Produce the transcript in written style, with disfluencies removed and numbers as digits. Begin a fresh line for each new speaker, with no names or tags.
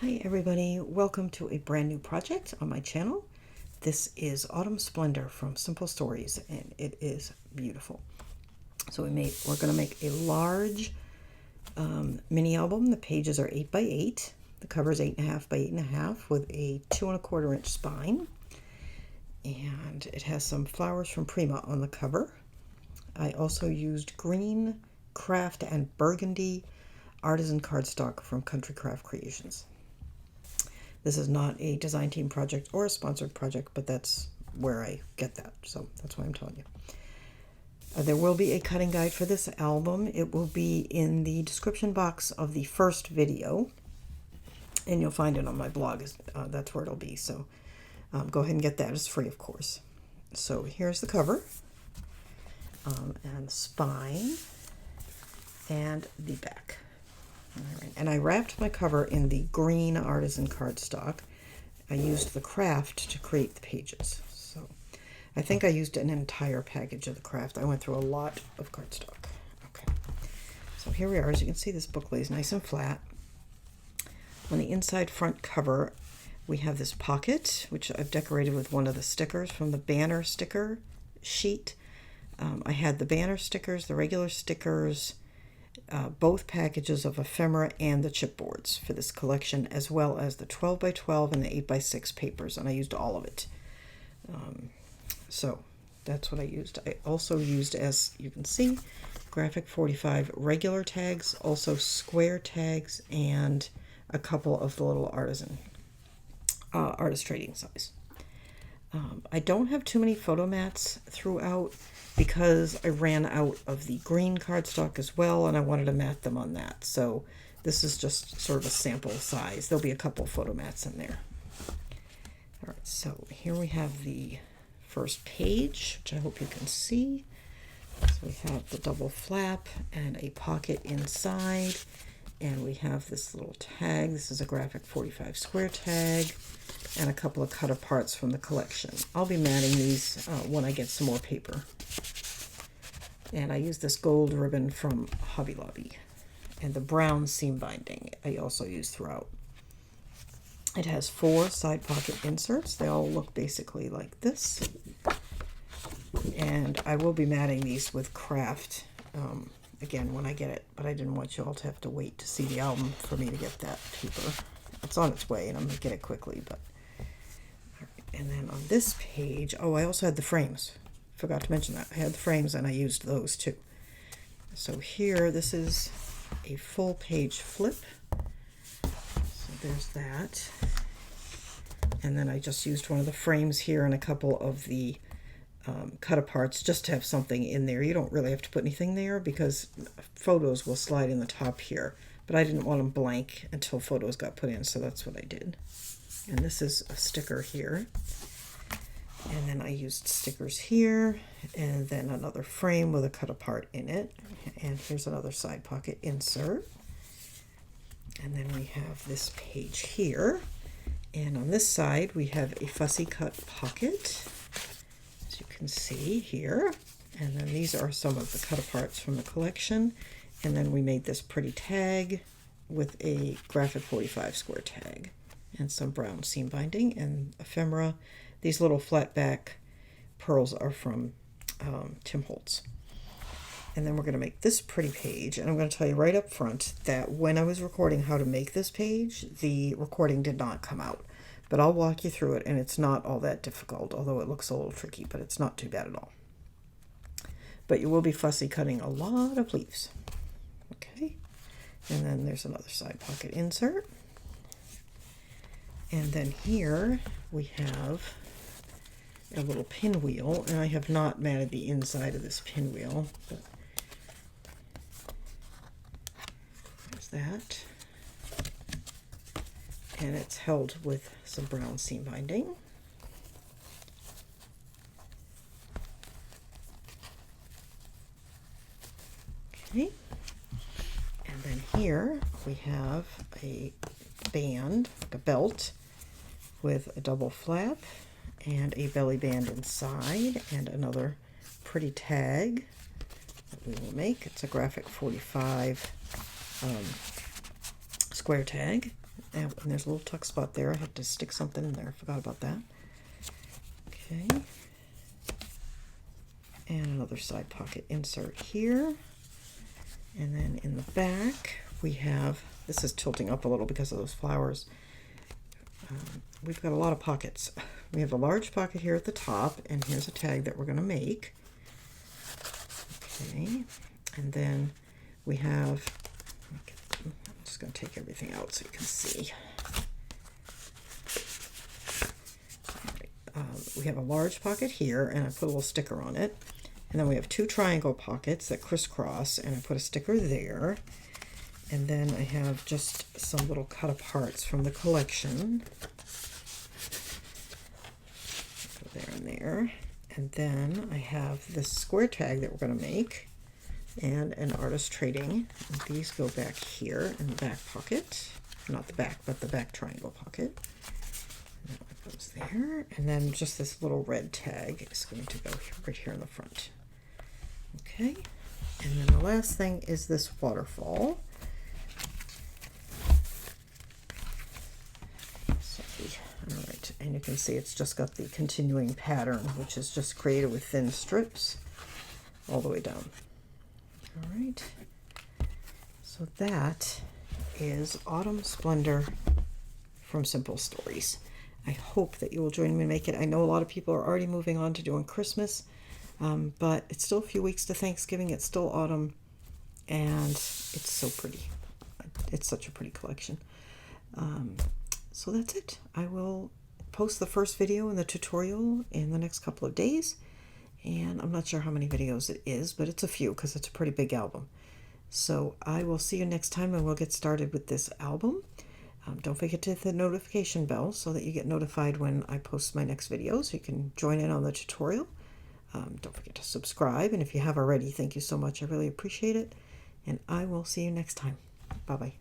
Hi everybody, welcome to a brand new project on my channel. This is Autumn Splendor from Simple Stories and it is beautiful. So we're going to make a large mini album. The pages are 8 by 8. The cover is 8.5 by 8.5 with a 2 1/4 inch spine. And it has some flowers from Prima on the cover. I also used green, kraft, and burgundy artisan cardstock from Country Craft Creations. This is not a design team project or a sponsored project, but that's where I get that. So that's why I'm telling you. There will be a cutting guide for this album. It will be in the description box of the first video, and you'll find it on my blog. That's where it'll be. So go ahead and get that. It's free, of course. So here's the cover, and the spine, and the back. All right. And I wrapped my cover in the green artisan cardstock. I used the kraft to create the pages. So I think I used an entire package of the kraft. I went through a lot of cardstock. Okay. So here we are. As you can see, this book lays nice and flat. On the inside front cover, we have this pocket, which I've decorated with one of the stickers from the banner sticker sheet. I had the banner stickers, the regular stickers, both packages of ephemera and the chipboards for this collection, as well as the 12 by 12 and the 8 by 6 papers, and I used all of it. So that's what I used. I also used, as you can see, graphic 45 regular tags, also square tags, and a couple of the little artist trading size. I don't have too many photo mats throughout because I ran out of the green cardstock as well, and I wanted to mat them on that. So this is just sort of a sample size. There'll be a couple photo mats in there. All right, so here we have the first page, which I hope you can see. So we have the double flap and a pocket inside, and we have this little tag. This is a graphic 45 square tag, and a couple of cut aparts from the collection. I'll be matting these when I get some more paper. And I use this gold ribbon from Hobby Lobby. And the brown seam binding I also use throughout. It has 4 side pocket inserts. They all look basically like this. And I will be matting these with kraft again when I get it. But I didn't want you all to have to wait to see the album for me to get that paper. It's on its way, and I'm going to get it quickly. But and then on this page, oh, I also had the frames. Forgot to mention that. I had the frames, and I used those too. So here, this is a full page flip. So there's that. And then I just used one of the frames here and a couple of the cut aparts just to have something in there. You don't really have to put anything there because photos will slide in the top here. But I didn't want them blank until photos got put in, so that's what I did. And this is a sticker here. And then I used stickers here, and then another frame with a cut apart in it. And here's another side pocket insert. And then we have this page here. And on this side, we have a fussy cut pocket, as you can see here. And then these are some of the cut aparts from the collection. And then we made this pretty tag with a graphic 45 square tag and some brown seam binding and ephemera. These little flat back pearls are from Tim Holtz. And then we're going to make this pretty page. And I'm going to tell you right up front that when I was recording how to make this page, the recording did not come out. But I'll walk you through it, and it's not all that difficult, although it looks a little tricky, but it's not too bad at all. But you will be fussy cutting a lot of leaves. Okay, and then there's another side pocket insert. And then here we have a little pinwheel, and I have not matted the inside of this pinwheel, but there's that. And it's held with some brown seam binding. Okay. And then here we have a band, like a belt, with a double flap and a belly band inside, and another pretty tag that we will make. It's a graphic 45 square tag, And there's a little tuck spot there. I had to stick something in there. I forgot about that. Okay. And another side pocket insert here. And then in the back, we have, this is tilting up a little because of those flowers. We've got a lot of pockets. We have a large pocket here at the top, and here's a tag that we're going to make. Okay. And then we have, I'm just going to take everything out so you can see. We have a large pocket here, and I put a little sticker on it. And then we have two triangle pockets that crisscross, and I put a sticker there. And then I have just some little cut aparts from the collection. Go there and there. And then I have this square tag that we're going to make, and an artist trading. And these go back here in the back pocket. Not the back, but the back triangle pocket. And that goes there. And then just this little red tag is going to go right here in the front. Okay, and then the last thing is this waterfall. Sorry. All right, and you can see it's just got the continuing pattern, which is just created with thin strips all the way down. All right, so that is Autumn Splendor from Simple Stories. I hope that you will join me and make it. I know a lot of people are already moving on to doing Christmas. But it's still a few weeks to Thanksgiving. It's still autumn, and it's so pretty. It's such a pretty collection. So that's it. I will post the first video in the tutorial in the next couple of days, and I'm not sure how many videos it is, but it's a few because it's a pretty big album. So I will see you next time, and we'll get started with this album. Don't forget to hit the notification bell so that you get notified when I post my next video, so you can join in on the tutorial. Don't forget to subscribe, and if you have already, thank you so much. I really appreciate it, and I will see you next time. Bye-bye.